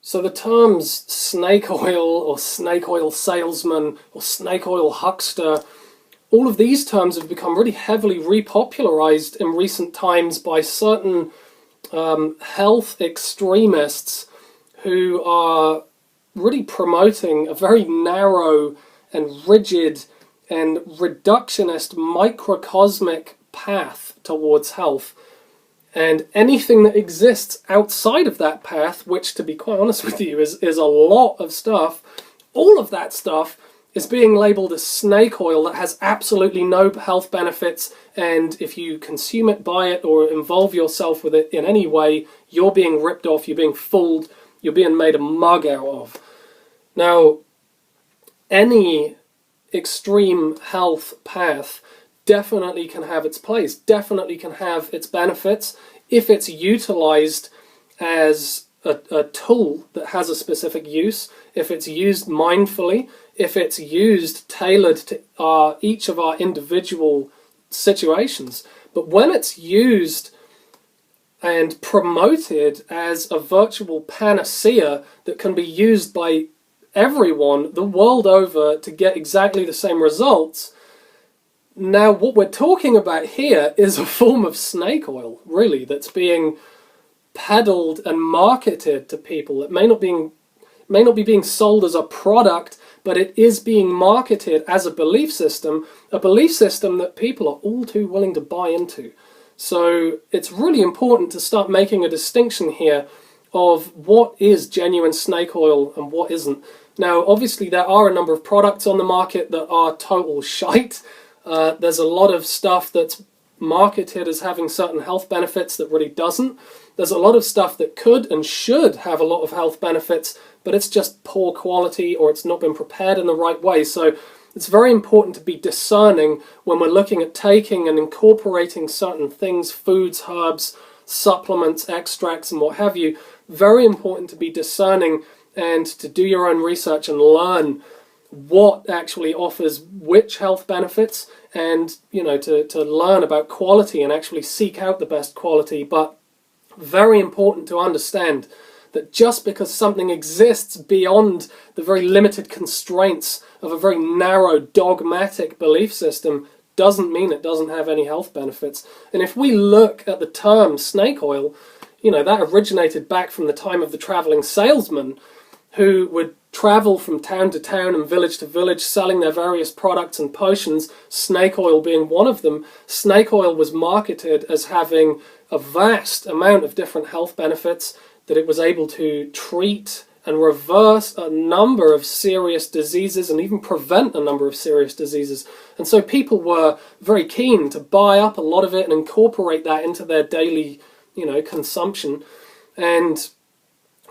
So the terms snake oil or snake oil salesman or snake oil huckster, all of these terms have become really heavily repopularized in recent times by certain health extremists who are really promoting a very narrow and rigid and reductionist microcosmic path towards health. And anything that exists outside of that path, which, to be quite honest with you, is a lot of stuff, all of that stuff is being labeled as snake oil that has absolutely no health benefits, and if you consume it, buy it, or involve yourself with it in any way, you're being ripped off, you're being fooled, you're being made a mug out of. Now, any extreme health path definitely can have its place, definitely can have its benefits if it's utilized as a tool that has a specific use, if it's used mindfully, if it's used tailored to each of our individual situations. But when it's used and promoted as a virtual panacea that can be used by everyone the world over to get exactly the same results, now what we're talking about here is a form of snake oil, really, that's being peddled and marketed to people. It may not be being sold as a product, but it is being marketed as a belief system that people are all too willing to buy into. So it's really important to start making a distinction here of what is genuine snake oil and what isn't. Now, obviously, there are a number of products on the market that are total shite. There's a lot of stuff that's marketed as having certain health benefits that really doesn't. There's a lot of stuff that could and should have a lot of health benefits, but it's just poor quality or it's not been prepared in the right way. So it's very important to be discerning when we're looking at taking and incorporating certain things, foods, herbs, supplements, extracts, and what have you. Very important to be discerning and to do your own research and learn what actually offers which health benefits, and to learn about quality and actually seek out the best quality. But very important to understand that just because something exists beyond the very limited constraints of a very narrow dogmatic belief system doesn't mean it doesn't have any health benefits. And if we look at the term snake oil, that originated back from the time of the traveling salesman who would travel from town to town and village to village selling their various products and potions, snake oil being one of them. Snake oil was marketed as having a vast amount of different health benefits, that it was able to treat and reverse a number of serious diseases and even prevent a number of serious diseases. And so people were very keen to buy up a lot of it and incorporate that into their daily, consumption. And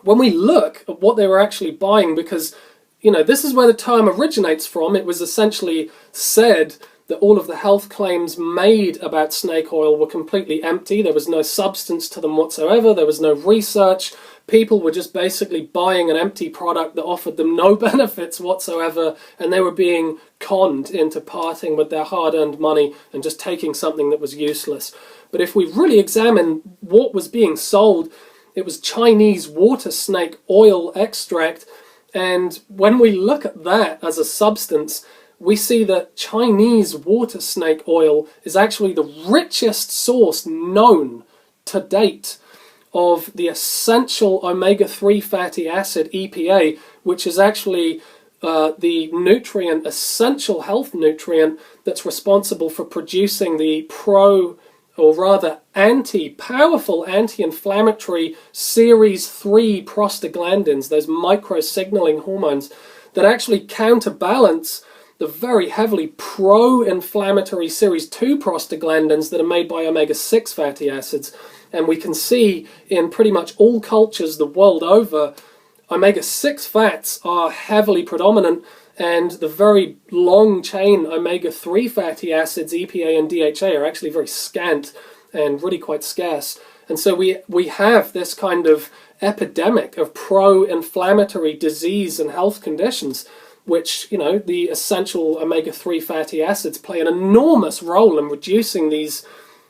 when we look at what they were actually buying, because, this is where the term originates from. It was essentially said that all of the health claims made about snake oil were completely empty. There was no substance to them whatsoever. There was no research. People were just basically buying an empty product that offered them no benefits whatsoever, and they were being conned into parting with their hard-earned money and just taking something that was useless. But if we really examine what was being sold, it was Chinese water snake oil extract, and when we look at that as a substance, we see that Chinese water snake oil is actually the richest source known to date of the essential omega-3 fatty acid, EPA, which is actually the nutrient, essential health nutrient, that's responsible for producing the powerful anti-inflammatory series 3 prostaglandins, those micro-signaling hormones that actually counterbalance the very heavily pro-inflammatory series 2 prostaglandins that are made by omega-6 fatty acids. And we can see in pretty much all cultures the world over, omega-6 fats are heavily predominant, and the very long-chain omega-3 fatty acids, EPA and DHA, are actually very scant and really quite scarce. And so we have this kind of epidemic of pro-inflammatory disease and health conditions, which, the essential omega-3 fatty acids play an enormous role in reducing these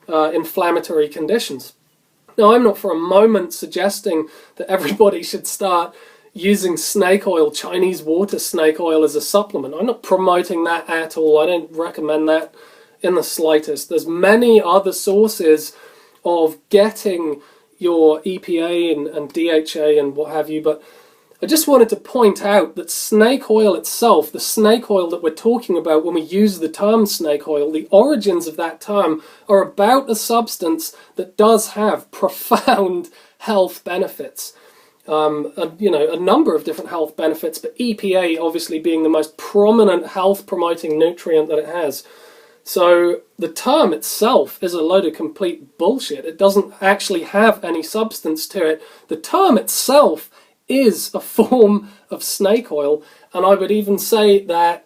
inflammatory conditions. Now, I'm not for a moment suggesting that everybody should start using snake oil, Chinese water snake oil, as a supplement. I'm not promoting that at all. I don't recommend that in the slightest. There's many other sources of getting your EPA and DHA and what have you, but I just wanted to point out that snake oil itself, the snake oil that we're talking about when we use the term snake oil, the origins of that term are about a substance that does have profound health benefits. A number of different health benefits, but EPA obviously being the most prominent health-promoting nutrient that it has. So the term itself is a load of complete bullshit. It doesn't actually have any substance to it. The term itself is a form of snake oil, and I would even say that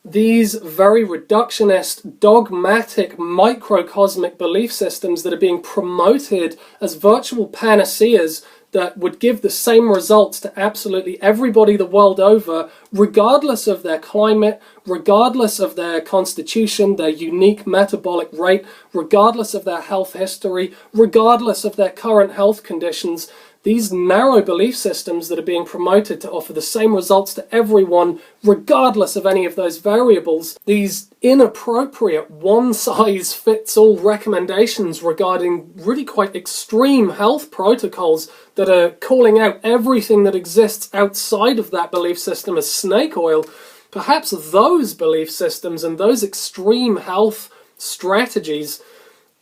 these very reductionist, dogmatic, microcosmic belief systems that are being promoted as virtual panaceas that would give the same results to absolutely everybody the world over, regardless of their climate, regardless of their constitution, their unique metabolic rate, regardless of their health history, regardless of their current health conditions. These narrow belief systems that are being promoted to offer the same results to everyone, regardless of any of those variables, these inappropriate one-size-fits-all recommendations regarding really quite extreme health protocols that are calling out everything that exists outside of that belief system as snake oil, perhaps those belief systems and those extreme health strategies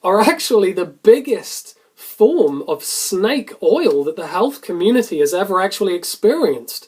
are actually the biggest form of snake oil that the health community has ever actually experienced.